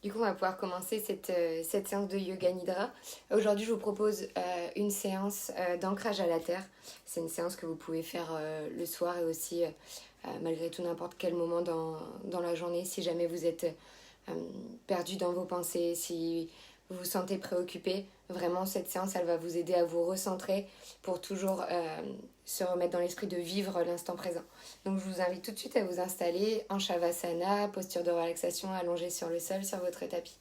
Du coup, on va pouvoir commencer cette séance de Yoga Nidra. Aujourd'hui, je vous propose une séance d'ancrage à la terre. C'est une séance que vous pouvez faire le soir et aussi malgré tout n'importe quel moment dans la journée. Si jamais vous êtes perdu dans vos pensées, si vous vous sentez préoccupé, vraiment cette séance, elle va vous aider à vous recentrer pour toujours se remettre dans l'esprit de vivre l'instant présent. Donc je vous invite tout de suite à vous installer en Shavasana, posture de relaxation allongée sur le sol, sur votre tapis.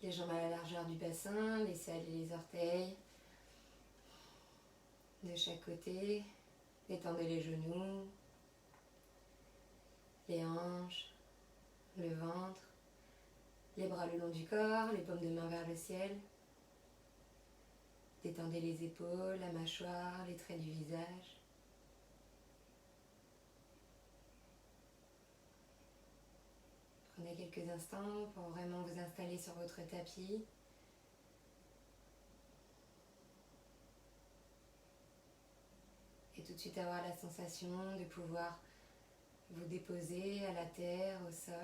Les jambes à la largeur du bassin, laissez aller les orteils de chaque côté, détendez les genoux, les hanches, le ventre, les bras le long du corps, les paumes de main vers le ciel. Détendez les épaules, la mâchoire, les traits du visage. Prenez quelques instants pour vraiment vous installer sur votre tapis. Et tout de suite avoir la sensation de pouvoir vous déposer à la terre, au sol.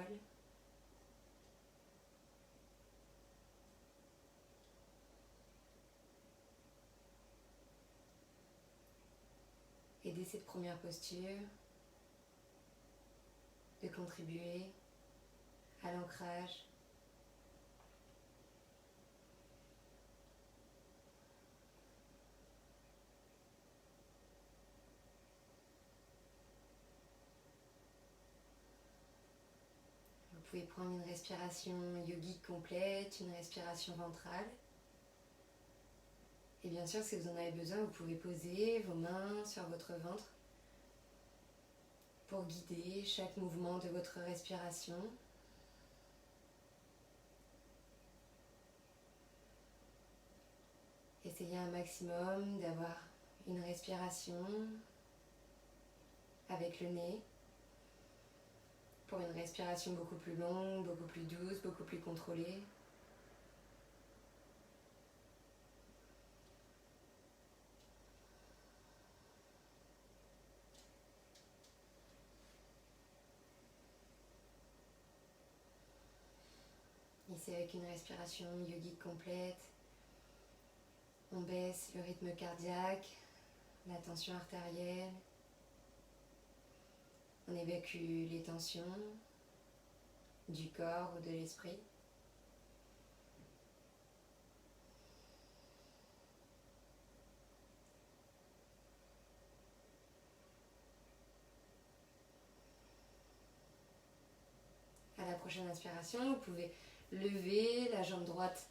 Et dès cette première posture, de contribuer à l'ancrage. Vous pouvez prendre une respiration yogique complète, une respiration ventrale. Et bien sûr, si vous en avez besoin, vous pouvez poser vos mains sur votre ventre pour guider chaque mouvement de votre respiration. Essayez un maximum d'avoir une respiration avec le nez pour une respiration beaucoup plus longue, beaucoup plus douce, beaucoup plus contrôlée. Ici, avec une respiration yogique complète, on baisse le rythme cardiaque, la tension artérielle, on évacue les tensions du corps ou de l'esprit. À la prochaine inspiration, vous pouvez lever la jambe droite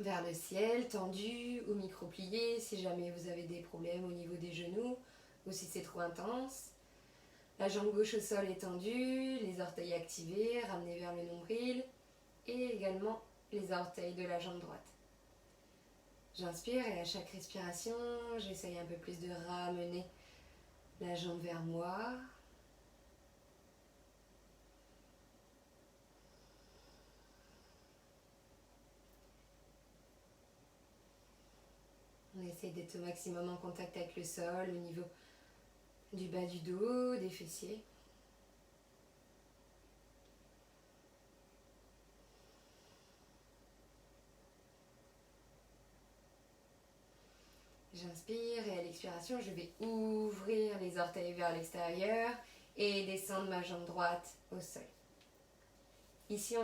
vers le ciel, tendue ou micro-pliée si jamais vous avez des problèmes au niveau des genoux ou si c'est trop intense. La jambe gauche au sol est tendue, les orteils activés, ramenés vers le nombril et également les orteils de la jambe droite. J'inspire et à chaque respiration, j'essaye un peu plus de ramener la jambe vers moi. On essaye d'être au maximum en contact avec le sol, au niveau du bas du dos, des fessiers. J'inspire et à l'expiration, je vais ouvrir les orteils vers l'extérieur et descendre ma jambe droite au sol. Ici,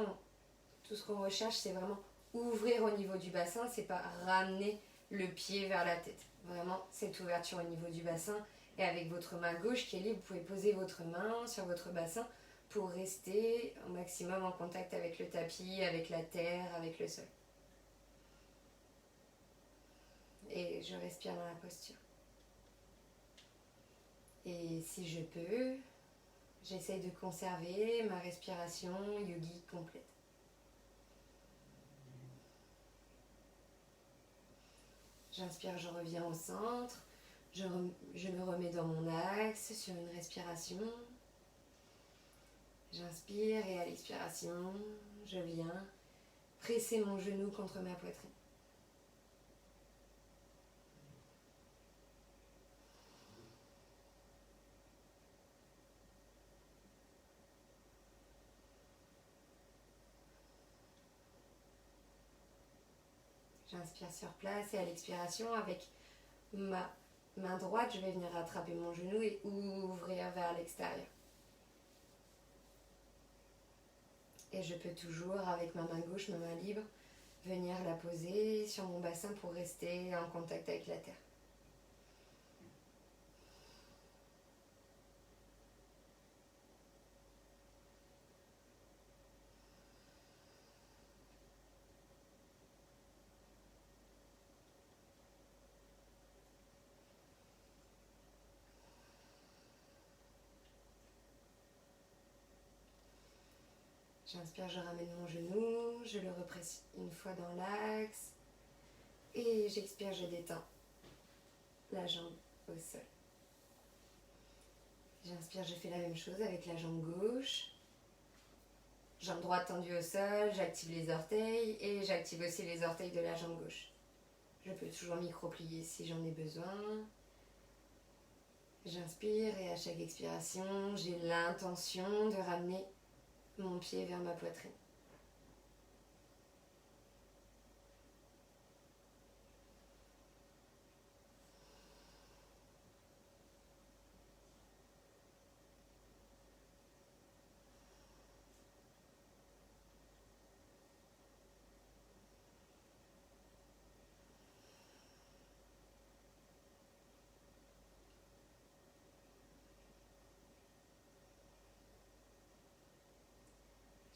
tout ce qu'on recherche, c'est vraiment ouvrir au niveau du bassin, c'est pas ramener le pied vers la tête. Vraiment, cette ouverture au niveau du bassin. Et avec votre main gauche qui est libre, vous pouvez poser votre main sur votre bassin pour rester au maximum en contact avec le tapis, avec la terre, avec le sol. Et je respire dans la posture. Et si je peux, j'essaye de conserver ma respiration yogique complète. J'inspire, je reviens au centre. Je me remets dans mon axe sur une respiration. J'inspire et à l'expiration, je viens presser mon genou contre ma poitrine. J'inspire sur place et à l'expiration, avec ma main droite, je vais venir attraper mon genou et ouvrir vers l'extérieur. Et je peux toujours, avec ma main gauche, ma main libre, venir la poser sur mon bassin pour rester en contact avec la terre. J'inspire, je ramène mon genou, je le represse une fois dans l'axe. Et j'expire, je détends la jambe au sol. J'inspire, je fais la même chose avec la jambe gauche. Jambe droite tendue au sol, j'active les orteils et j'active aussi les orteils de la jambe gauche. Je peux toujours micro-plier si j'en ai besoin. J'inspire et à chaque expiration, j'ai l'intention de ramener mon pied vers ma poitrine.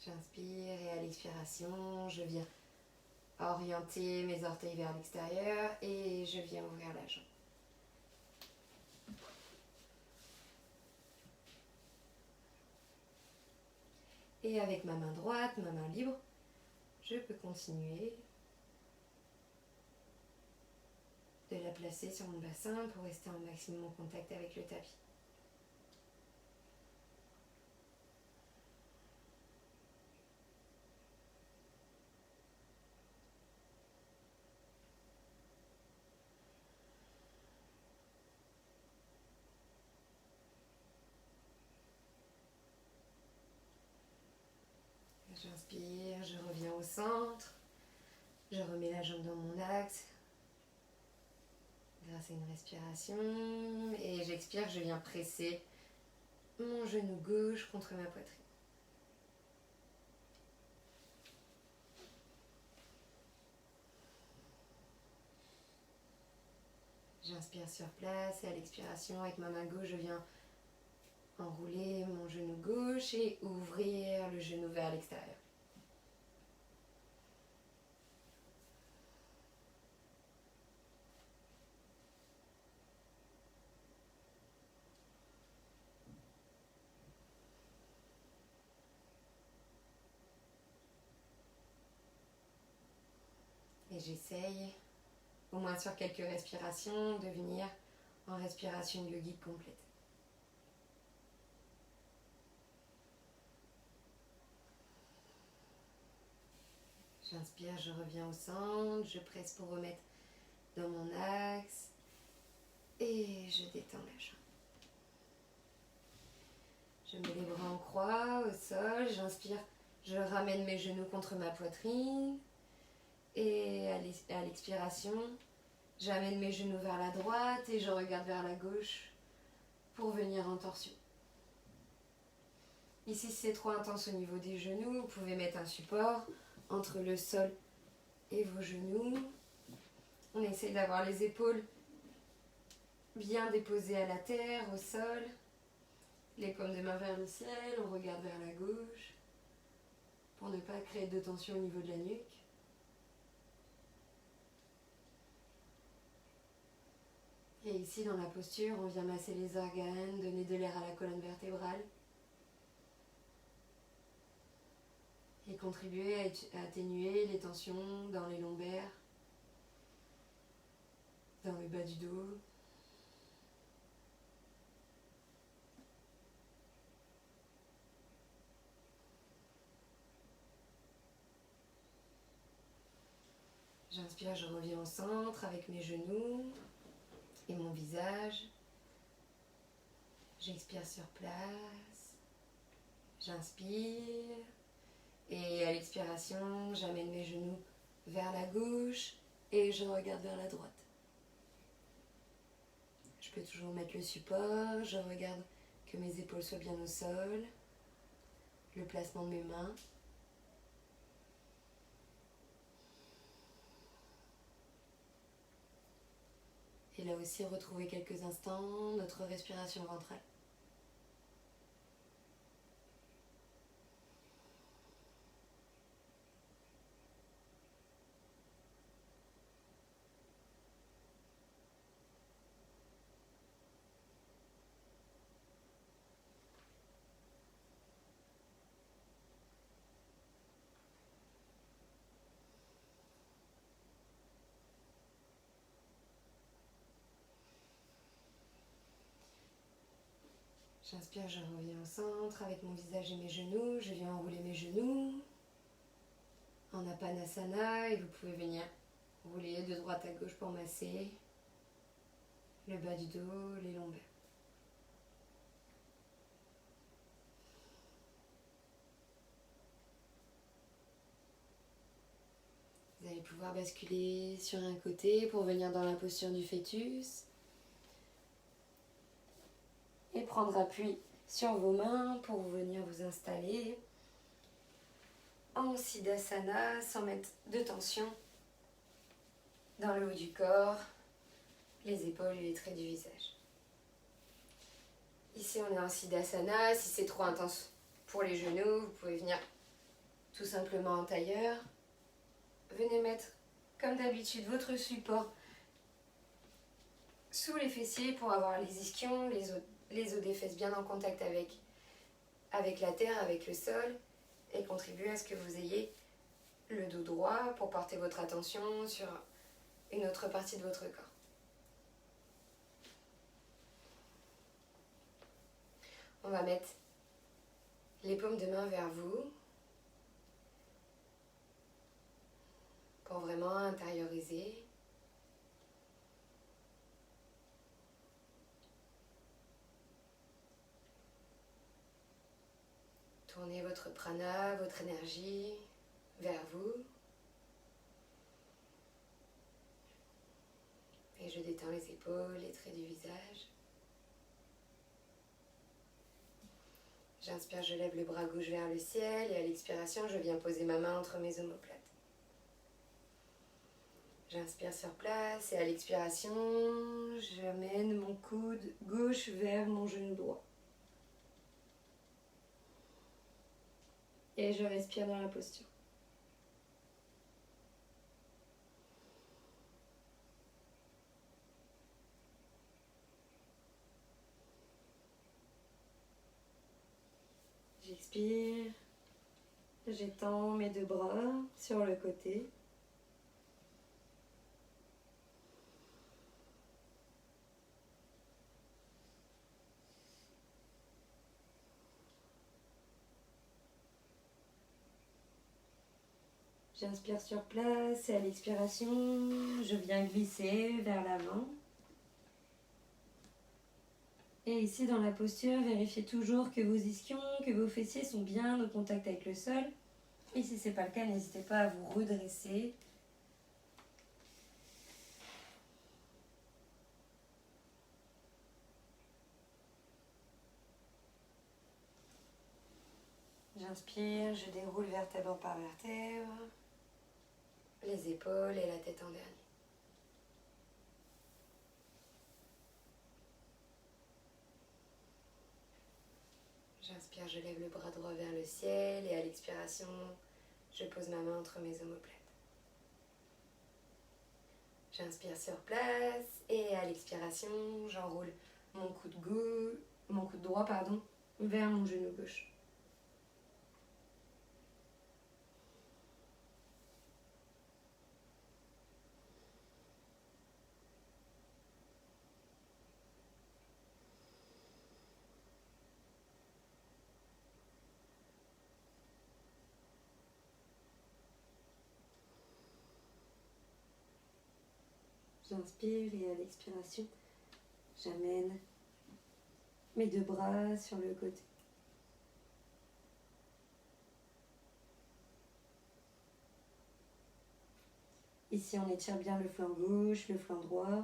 J'inspire et à l'expiration, je viens orienter mes orteils vers l'extérieur et je viens ouvrir la jambe. Et avec ma main droite, ma main libre, je peux continuer de la placer sur mon bassin pour rester en maximum en contact avec le tapis. J'inspire, je reviens au centre, je remets la jambe dans mon axe grâce à une respiration et j'expire, je viens presser mon genou gauche contre ma poitrine. J'inspire sur place et à l'expiration, avec ma main gauche, je viens enrouler mon genou gauche et ouvrir le genou vers l'extérieur. Et j'essaye, au moins sur quelques respirations, de venir en respiration yogique complète. J'inspire, je reviens au centre, je presse pour remettre dans mon axe et je détends la jambe. Je mets les bras en croix au sol, j'inspire, je ramène mes genoux contre ma poitrine et à l'expiration, j'amène mes genoux vers la droite et je regarde vers la gauche pour venir en torsion. Ici, si c'est trop intense au niveau des genoux, vous pouvez mettre un support entre le sol et vos genoux. On essaye d'avoir les épaules bien déposées à la terre, au sol. Les paumes de main vers le ciel, on regarde vers la gauche pour ne pas créer de tension au niveau de la nuque. Et ici, dans la posture, on vient masser les organes, donner de l'air à la colonne vertébrale et contribuer à atténuer les tensions dans les lombaires, dans le bas du dos. J'inspire, je reviens au centre avec mes genoux et mon visage. J'expire sur place. J'inspire. Et à l'expiration, j'amène mes genoux vers la gauche Et je regarde vers la droite. Je peux toujours mettre le support, je regarde que mes épaules soient bien au sol, le placement de mes mains. Et là aussi, retrouver quelques instants notre respiration ventrale. J'inspire, je reviens au centre avec mon visage et mes genoux. Je viens enrouler mes genoux en Apanasana et vous pouvez venir rouler de droite à gauche pour masser le bas du dos, les lombaires. Vous allez pouvoir basculer sur un côté pour venir dans la posture du fœtus et prendre appui sur vos mains pour venir vous installer en Siddhasana sans mettre de tension dans le haut du corps, les épaules et les traits du visage. Ici on est en Siddhasana, si c'est trop intense pour les genoux, vous pouvez venir tout simplement en tailleur. Venez mettre comme d'habitude votre support sous les fessiers pour avoir les ischions, les os des fesses bien en contact avec la terre, avec le sol, et contribuer à ce que vous ayez le dos droit pour porter votre attention sur une autre partie de votre corps. On va mettre les paumes de main vers vous pour vraiment intérioriser. Tournez votre prana, votre énergie vers vous. Et je détends les épaules, les traits du visage. J'inspire, je lève le bras gauche vers le ciel et à l'expiration, je viens poser ma main entre mes omoplates. J'inspire sur place et à l'expiration, j'amène mon coude gauche vers mon genou droit. Et je respire dans la posture. J'expire, j'étends mes deux bras sur le côté. J'inspire sur place et à l'expiration, je viens glisser vers l'avant. Et ici dans la posture, vérifiez toujours que vos ischions, que vos fessiers sont bien au contact avec le sol. Et si ce n'est pas le cas, n'hésitez pas à vous redresser. J'inspire, je déroule vertèbre par vertèbre, les épaules et la tête en dernier. J'inspire, je lève le bras droit vers le ciel et à l'expiration, je pose ma main entre mes omoplates. J'inspire sur place et à l'expiration, j'enroule mon coude droit vers mon genou gauche. J'inspire et à l'expiration, j'amène mes deux bras sur le côté. Ici, on étire bien le flanc gauche, le flanc droit,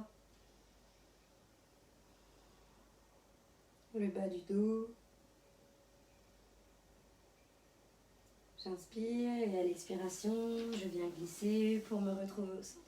le bas du dos. J'inspire et à l'expiration, je viens glisser pour me retrouver au centre.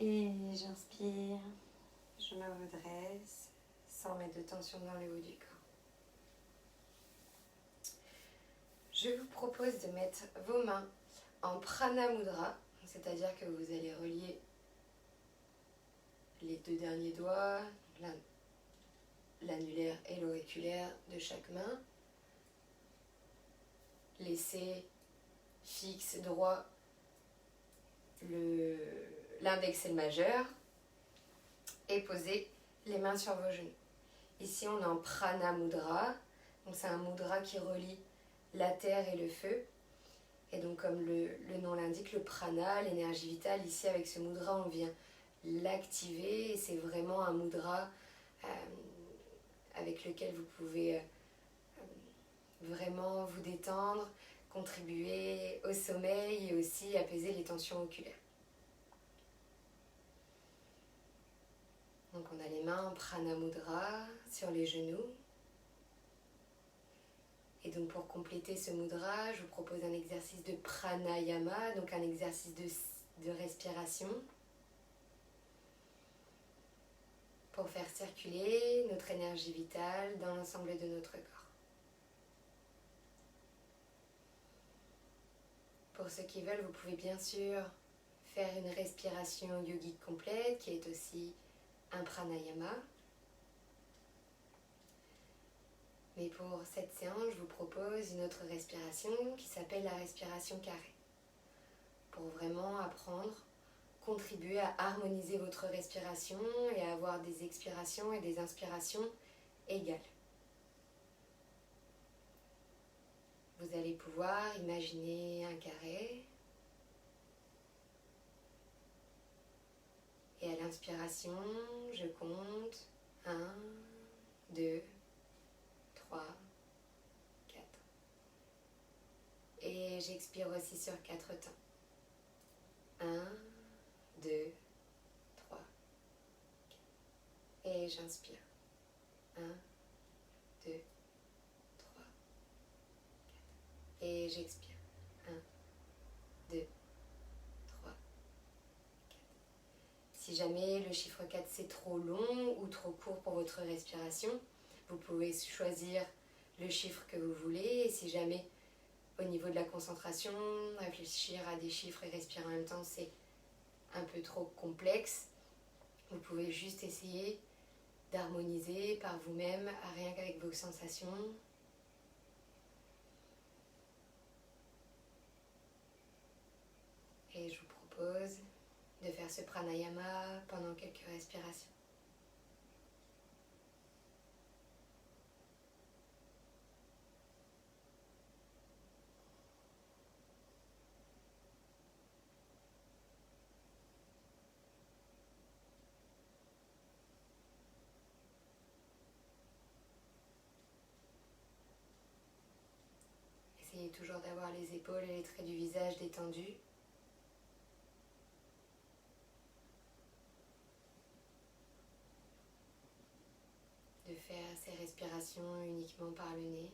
Et j'inspire, je me redresse sans mettre de tension dans le haut du corps. Je vous propose de mettre vos mains en Prana Mudra, c'est-à-dire que vous allez relier les deux derniers doigts, l'annulaire et l'auriculaire de chaque main. Laissez fixe, droit, l'index et le majeur et posez les mains sur vos genoux. Ici, on est en Prana Mudra, donc c'est un mudra qui relie la terre et le feu. Et donc, comme le nom l'indique, le prana, l'énergie vitale, ici avec ce mudra, on vient l'activer. Et c'est vraiment un mudra avec lequel vous pouvez vraiment vous détendre, contribuer au sommeil et aussi apaiser les tensions oculaires. Donc, on a les mains en Prana Mudra sur les genoux. Et donc pour compléter ce mudra, je vous propose un exercice de pranayama, donc un exercice de respiration pour faire circuler notre énergie vitale dans l'ensemble de notre corps. Pour ceux qui veulent, vous pouvez bien sûr faire une respiration yogique complète qui est aussi un pranayama. Mais pour cette séance, je vous propose une autre respiration qui s'appelle la respiration carrée. Pour vraiment apprendre, contribuer à harmoniser votre respiration et à avoir des expirations et des inspirations égales. Vous allez pouvoir imaginer un carré. Et à l'inspiration, je compte 1, 2, 3, 4. Et j'expire aussi sur 4 temps. 1, 2, 3, 4. Et j'inspire. 1, 2, 3, 4. Et j'expire. 1, 2, 3, 4. Si jamais le chiffre 4 c'est trop long ou trop court pour votre respiration, vous pouvez choisir le chiffre que vous voulez. Et si jamais au niveau de la concentration, réfléchir à des chiffres et respirer en même temps, c'est un peu trop complexe, vous pouvez juste essayer d'harmoniser par vous-même, rien qu'avec vos sensations. Et je vous propose de faire ce pranayama pendant quelques respirations. Essayez toujours d'avoir les épaules et les traits du visage détendus. De faire ces respirations uniquement par le nez.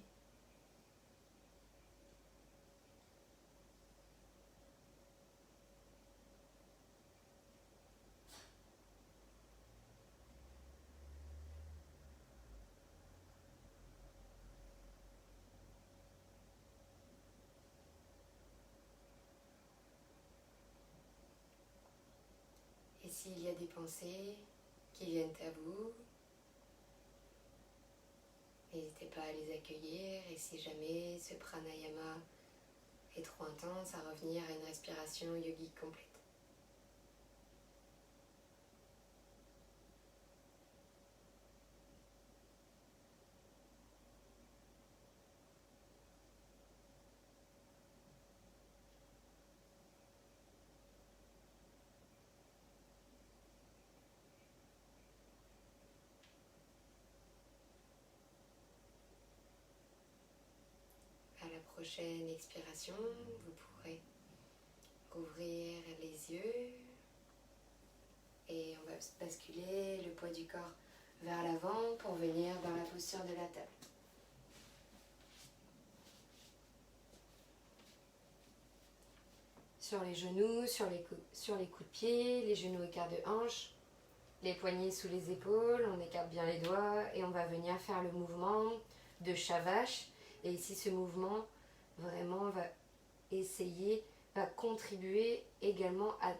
Et s'il y a des pensées qui viennent à vous, n'hésitez pas à les accueillir. Et si jamais ce pranayama est trop intense, à revenir à une respiration yogique complète. prochaine expiration, vous pourrez rouvrir les yeux et on va basculer le poids du corps vers l'avant pour venir dans la posture de la table. Sur les genoux, sur les coups de pied, les genoux écarts de hanche, les poignets sous les épaules, on écarte bien les doigts et on va venir faire le mouvement de chat vache. Et ici ce mouvement vraiment va contribuer également à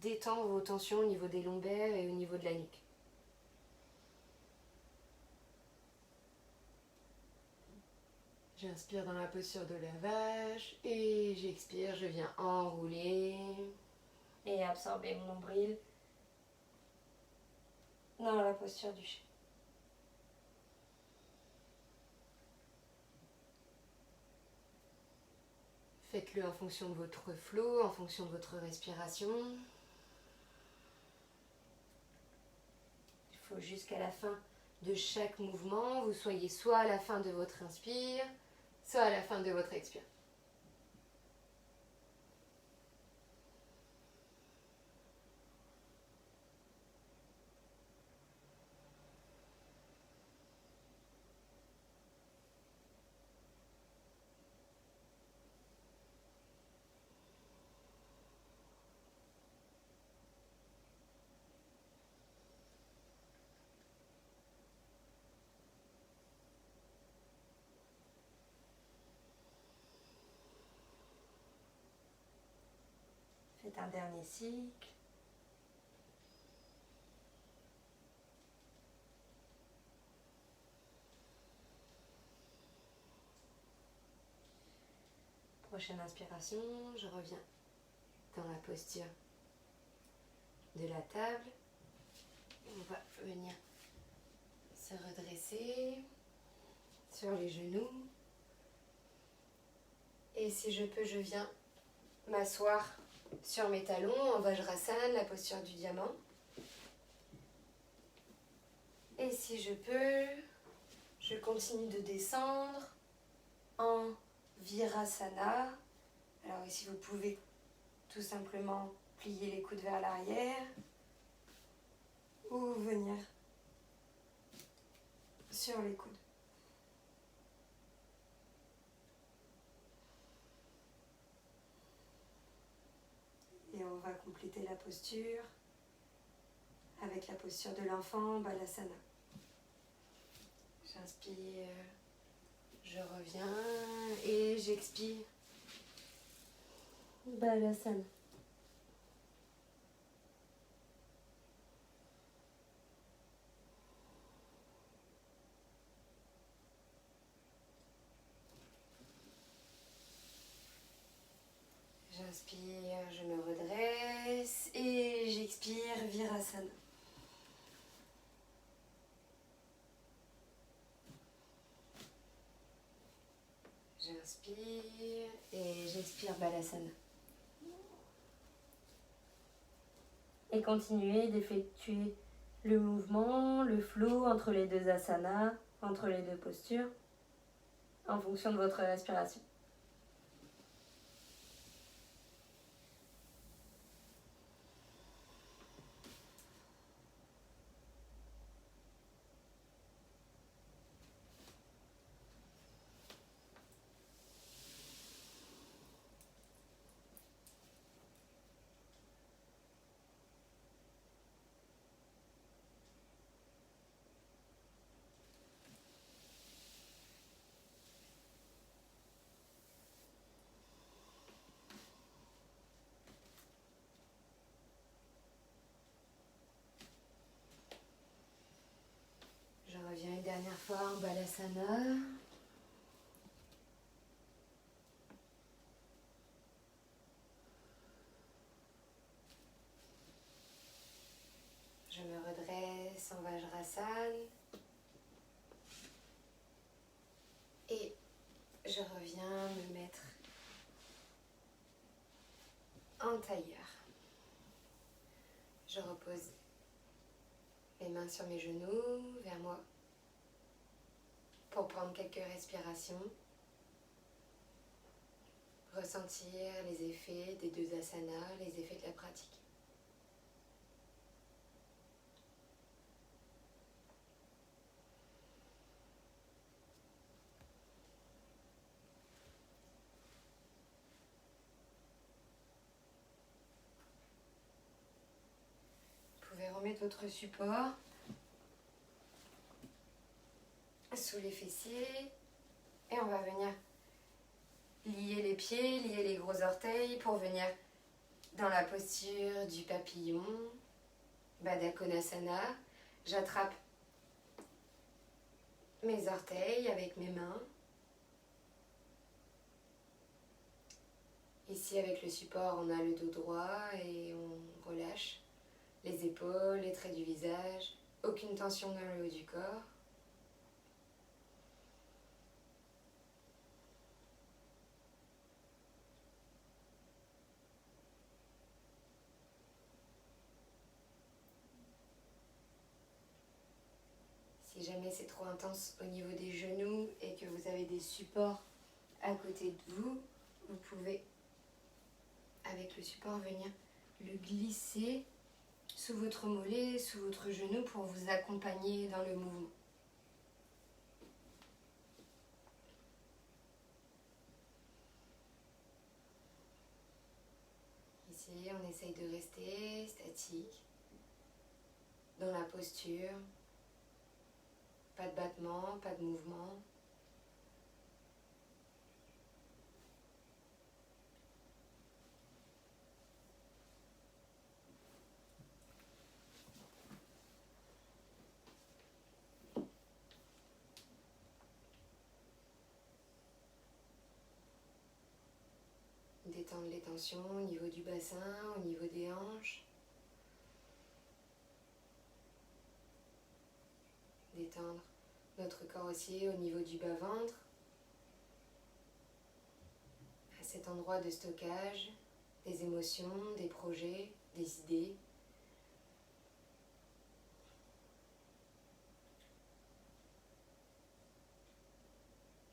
détendre vos tensions au niveau des lombaires et au niveau de la nuque. J'inspire dans la posture de la vache et j'expire, je viens enrouler et absorber mon nombril dans la posture du chat. Faites-le en fonction de votre flow, en fonction de votre respiration. Il faut jusqu'à la fin de chaque mouvement, vous soyez soit à la fin de votre inspire, soit à la fin de votre expire. Faites un dernier cycle. Prochaine inspiration, je reviens dans la posture de la table. On va venir se redresser sur les genoux. Et si je peux, je viens m'asseoir sur mes talons en Vajrasana, la posture du diamant. Et si je peux, je continue de descendre en Virasana. Alors ici, vous pouvez tout simplement plier les coudes vers l'arrière ou venir sur les coudes. Et on va compléter la posture avec la posture de l'enfant, Balasana. J'inspire, je reviens et j'expire. Balasana. J'inspire, je me redresse et j'expire, Virasana. J'inspire et j'expire, Balasana. Et continuez d'effectuer le mouvement, le flow entre les deux asanas, entre les deux postures, en fonction de votre respiration. Je reviens une dernière fois en Balasana. Je me redresse en Vajrasana. Et je reviens me mettre en tailleur. Je repose les mains sur mes genoux, vers moi, pour prendre quelques respirations. ressentir les effets des 2 asanas, les effets de la pratique. Vous pouvez remettre votre support sous les fessiers et on va venir lier les pieds, lier les gros orteils pour venir dans la posture du papillon, Baddha Konasana. J'attrape mes orteils avec mes mains. Ici avec le support on a le dos droit et on relâche les épaules, les traits du visage, aucune tension dans le haut du corps. Si jamais c'est trop intense au niveau des genoux et que vous avez des supports à côté de vous, vous pouvez, avec le support, venir le glisser sous votre mollet, sous votre genou pour vous accompagner dans le mouvement. Ici, on essaye de rester statique dans la posture. Pas de battement, pas de mouvement. Détendre les tensions au niveau du bassin, au niveau des hanches. Détendre notre corps aussi au niveau du bas-ventre. À cet endroit de stockage des émotions, des projets, des idées.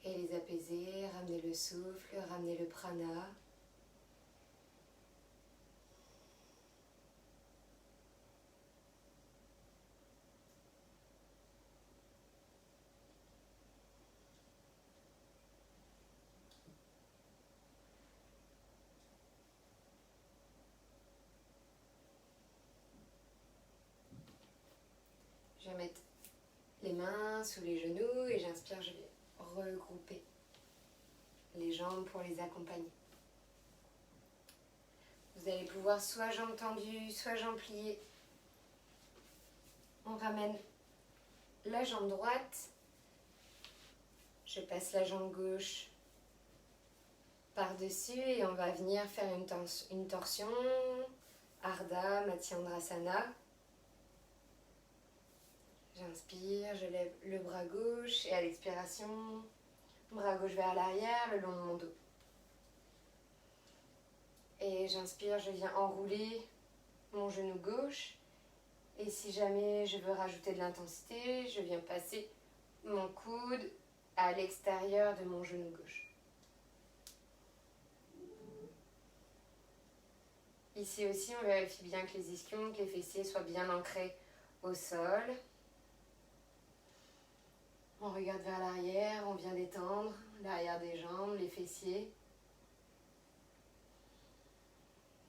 Et les apaiser, ramener le souffle, ramener le prana. Je vais mettre les mains sous les genoux et j'inspire, je vais regrouper les jambes pour les accompagner. Vous allez pouvoir soit jambes tendues, soit jambes pliées. On ramène la jambe droite. Je passe la jambe gauche par-dessus et on va venir faire une torsion. Ardha Matsyendrasana. J'inspire, je lève le bras gauche et à l'expiration, bras gauche vers l'arrière, le long de mon dos. Et j'inspire, je viens enrouler mon genou gauche. Et si jamais je veux rajouter de l'intensité, je viens passer mon coude à l'extérieur de mon genou gauche. Ici aussi, on vérifie bien que les ischions, que les fessiers soient bien ancrés au sol. On regarde vers l'arrière, on vient détendre l'arrière des jambes, les fessiers.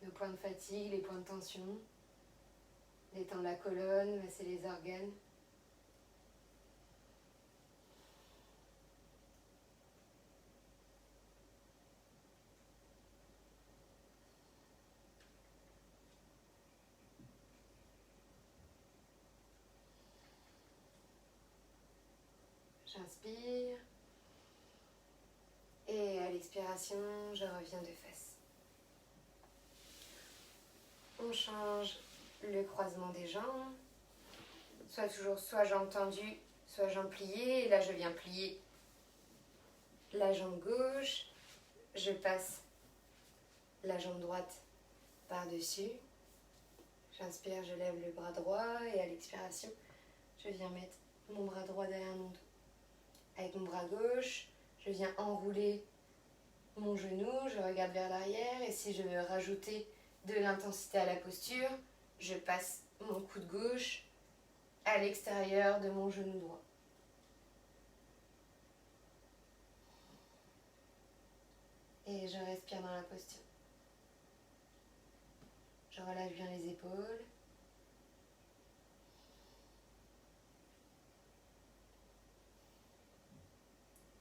Nos points de fatigue, les points de tension. Détendre la colonne, masser les organes. J'inspire. Et à l'expiration, je reviens de face. On change le croisement des jambes. Soit jambes tendues, soit jambes pliées. Et là, je viens plier la jambe gauche. Je passe la jambe droite par-dessus. J'inspire, je lève le bras droit. Et à l'expiration, je viens mettre mon bras droit derrière mon dos. Avec mon bras gauche, je viens enrouler mon mon genou, je regarde vers l'arrière et si je veux rajouter de l'intensité à la posture, je passe mon coude gauche à l'extérieur de mon genou droit. Et je respire dans la posture. Je relâche bien les épaules.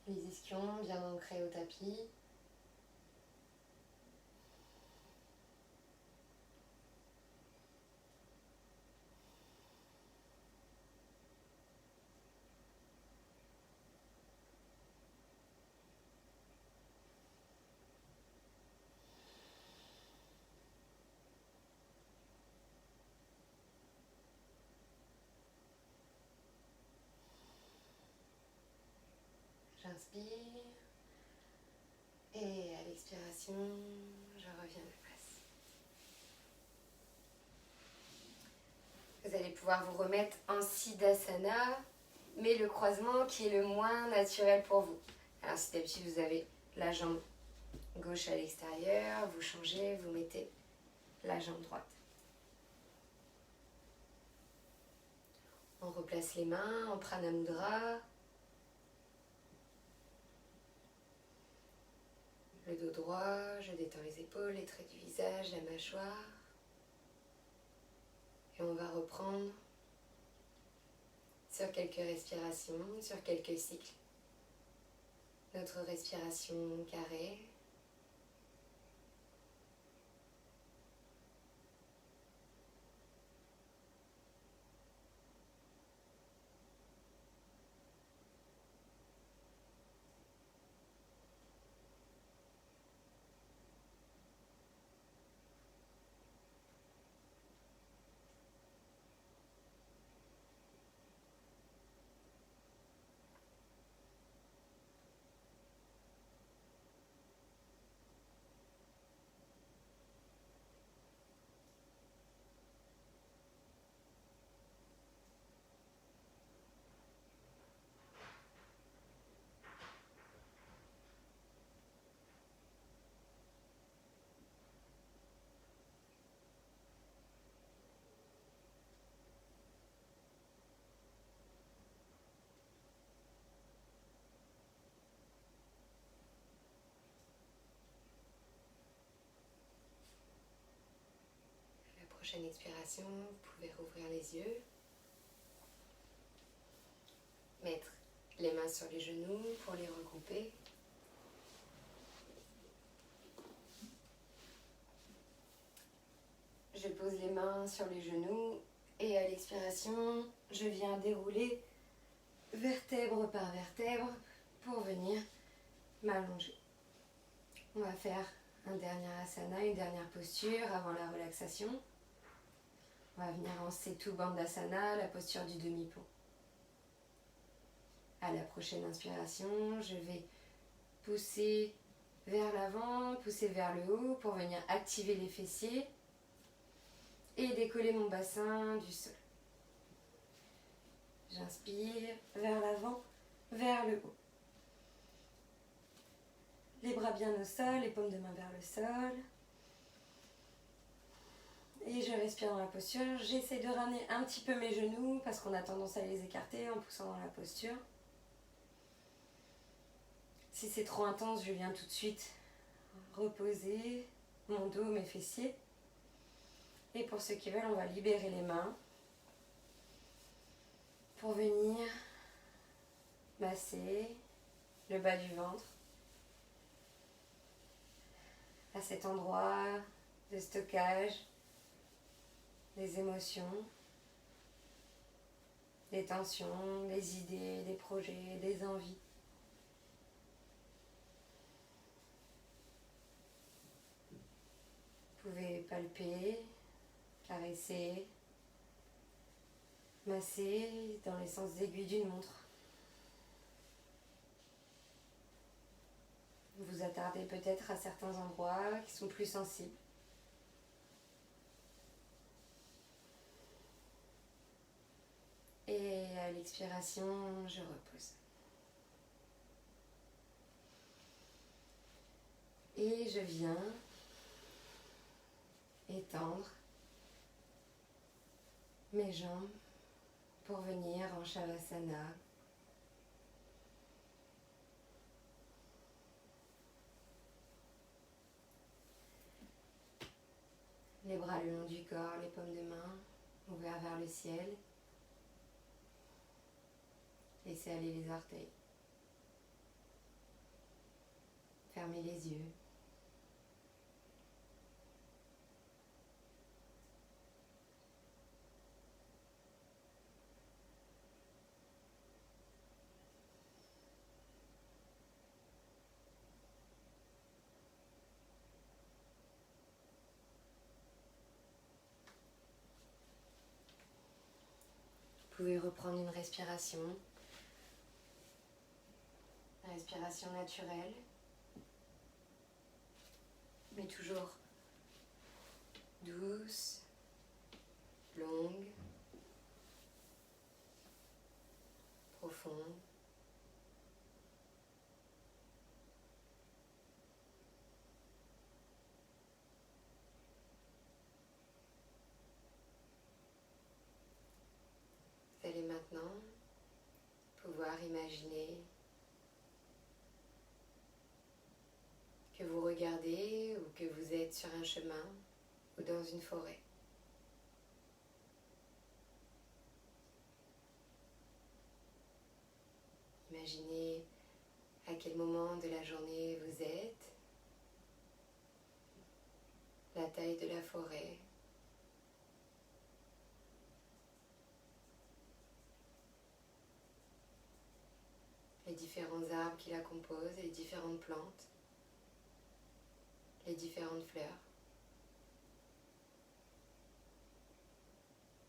Les ischions bien ancrés au tapis. J'inspire. Et à l'expiration, je reviens de place. Vous allez pouvoir vous remettre en Siddhasana, mais le croisement qui est le moins naturel pour vous. Alors si d'habitude vous avez la jambe gauche à l'extérieur, vous changez, vous mettez la jambe droite. On replace les mains en Pranamudra. Le dos droit, je détends les épaules, les traits du visage, la mâchoire. Et on va reprendre sur quelques respirations, sur quelques cycles. Notre respiration carrée. Prochaine expiration, vous pouvez rouvrir les yeux. Mettre les mains sur les genoux pour les regrouper. Je pose les mains sur les genoux et à l'expiration, je viens dérouler vertèbre par vertèbre pour venir m'allonger. On va faire un dernier asana, une dernière posture avant la relaxation. On va venir en Setu Bandhasana, la posture du demi-pont. À la prochaine inspiration, je vais pousser vers l'avant, pousser vers le haut pour venir activer les fessiers et décoller mon bassin du sol. J'inspire vers l'avant, vers le haut. Les bras bien au sol, les paumes de main vers le sol. Et je respire dans la posture. J'essaie de ramener un petit peu mes genoux parce qu'on a tendance à les écarter en poussant dans la posture. Si c'est trop intense, je viens tout de suite reposer mon dos, mes fessiers. Et pour ceux qui veulent, on va libérer les mains pour venir masser le bas du ventre à cet endroit de stockage des émotions, des tensions, des idées, des projets, des envies. Vous pouvez palper, caresser, masser dans les sens aiguilles d'une montre. Vous attardez peut-être à certains endroits qui sont plus sensibles. Et à l'expiration, je repose. Et je viens étendre mes jambes pour venir en Shavasana. Les bras le long du corps, les paumes de main ouverts vers le ciel. Laissez aller les orteils. Fermez les yeux. Vous pouvez reprendre une respiration naturelle, mais toujours douce, longue, profonde. Vous allez maintenant pouvoir imaginer que vous regardez ou que vous êtes sur un chemin ou dans une forêt. Imaginez à quel moment de la journée vous êtes, la taille de la forêt, les différents arbres qui la composent, les différentes plantes, les différentes fleurs.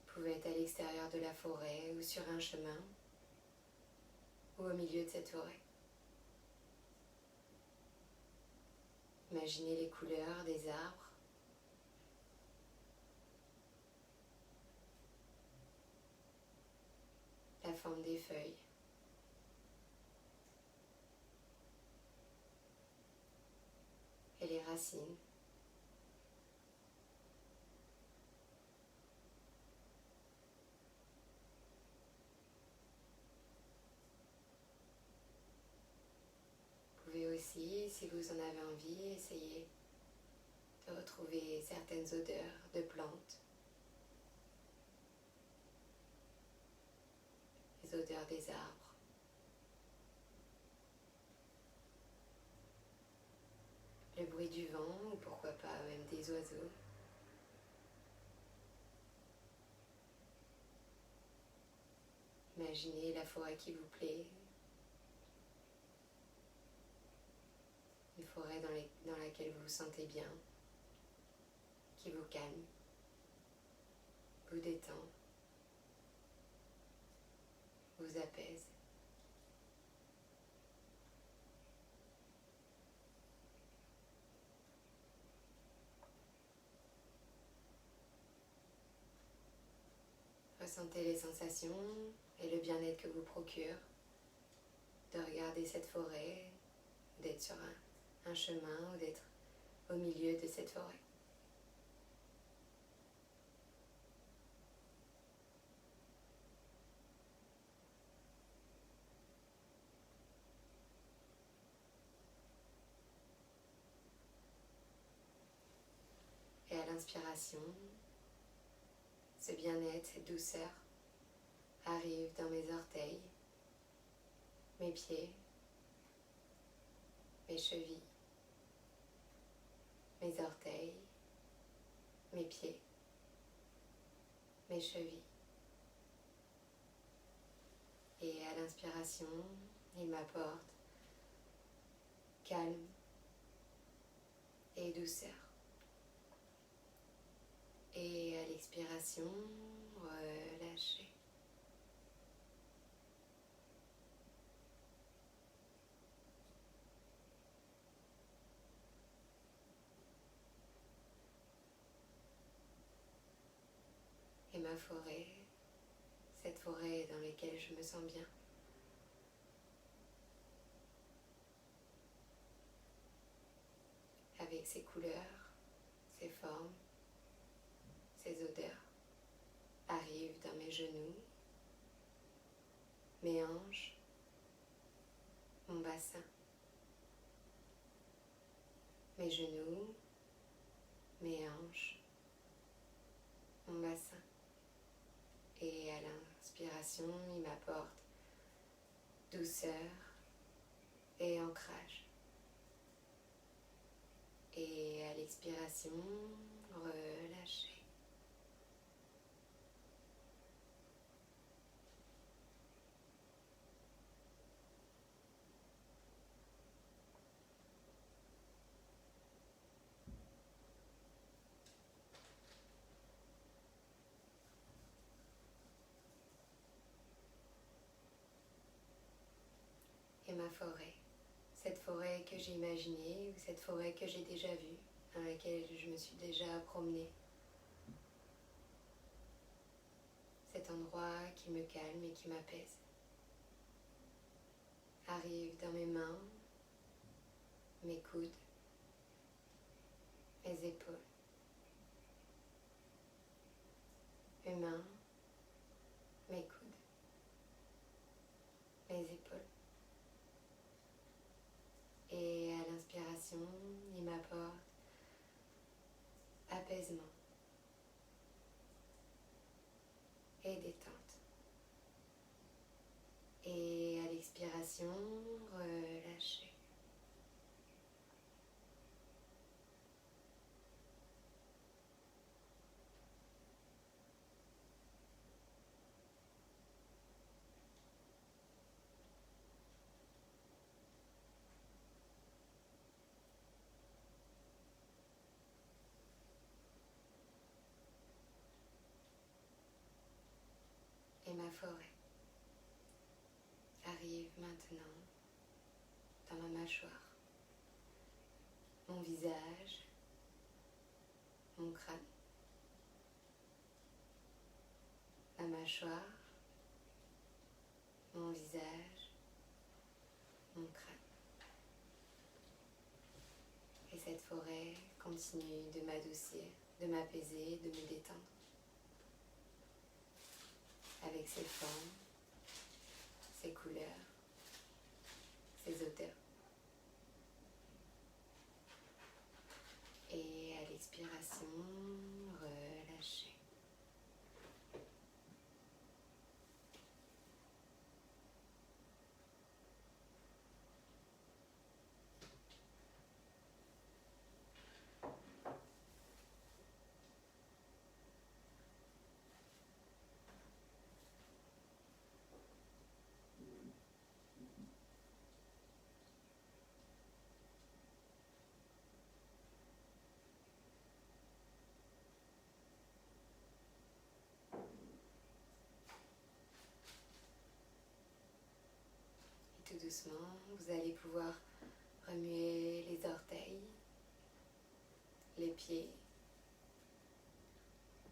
Vous pouvez être à l'extérieur de la forêt ou sur un chemin ou au milieu de cette forêt. Imaginez les couleurs des arbres, la forme des feuilles. Et les racines. Vous pouvez aussi, si vous en avez envie, essayer de retrouver certaines odeurs de plantes, les odeurs des arbres. Le bruit du vent ou pourquoi pas même des oiseaux. Imaginez la forêt qui vous plaît, une forêt dans laquelle vous vous sentez bien, qui vous calme, vous détend, vous apaise. Ressentez les sensations et le bien-être que vous procure de regarder cette forêt, d'être sur un chemin ou d'être au milieu de cette forêt. Et à l'inspiration, ce bien-être, cette douceur arrive dans mes orteils, mes pieds, mes chevilles, mes orteils, mes pieds, mes chevilles. Et à l'inspiration, il m'apporte calme et douceur. Et à l'expiration, relâchez. Et ma forêt, cette forêt dans laquelle je me sens bien. avec ses couleurs, ses formes, ses odeurs, arrive dans mes genoux, mes hanches, mon bassin, mes genoux, mes hanches, mon bassin. Et à l'inspiration, il m'apporte douceur et ancrage. Et à l'expiration, relâcher. Et ma forêt, cette forêt que j'ai imaginée ou cette forêt que j'ai déjà vue, dans laquelle je me suis déjà promenée. Cet endroit qui me calme et qui m'apaise arrive dans mes mains, mes coudes, mes épaules, mes mains, mes coudes, mes épaules. Et à l'inspiration, il m'apporte apaisement et détente. Et à l'expiration, relâcher. Et ma forêt arrive maintenant dans ma mâchoire, mon visage, mon crâne, ma mâchoire, mon visage, mon crâne. Et cette forêt continue de m'adoucir, de m'apaiser, de me détendre. Avec ses formes, ses couleurs, ses odeurs. Et à l'expiration, relâcher. Et tout doucement, vous allez pouvoir remuer les orteils, les pieds,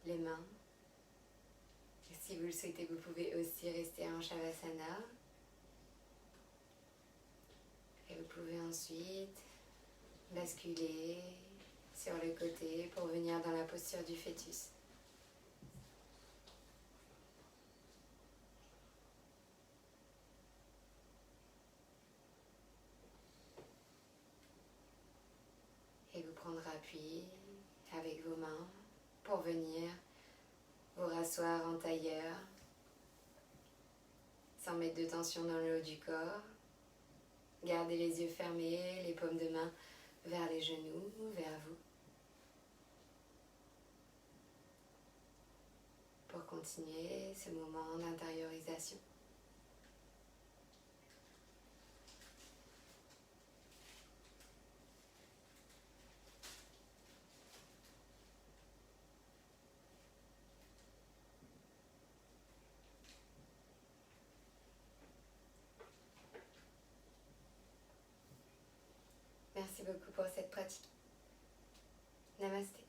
les mains. Et si vous le souhaitez, vous pouvez aussi rester en Shavasana. Et vous pouvez ensuite basculer sur le côté pour venir dans la posture du fœtus. Et vous prendre appui avec vos mains pour venir vous rasseoir en tailleur, sans mettre de tension dans le haut du corps. Gardez les yeux fermés, les paumes de main vers les genoux, vers vous. Pour continuer ce moment d'intériorisation. Merci beaucoup pour cette pratique. Namasté.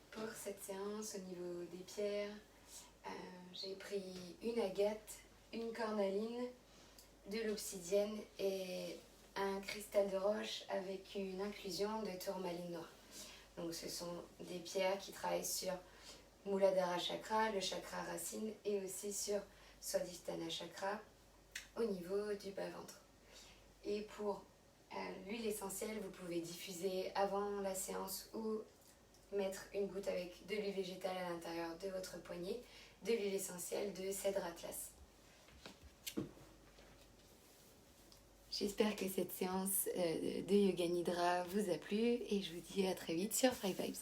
Pour cette séance au niveau des pierres, j'ai pris une agate, une cornaline, de l'obsidienne et un cristal de roche avec une inclusion de tourmaline noire. Donc ce sont des pierres qui travaillent sur Muladhara Chakra, le chakra racine, et aussi sur Swadhisthana Chakra au niveau du bas-ventre. Et pour l'huile essentielle, vous pouvez diffuser avant la séance ou mettre une goutte avec de l'huile végétale à l'intérieur de votre poignet, de l'huile essentielle de cèdre atlas. J'espère que cette séance de Yoga Nidra vous a plu et je vous dis à très vite sur Thrive Vibes.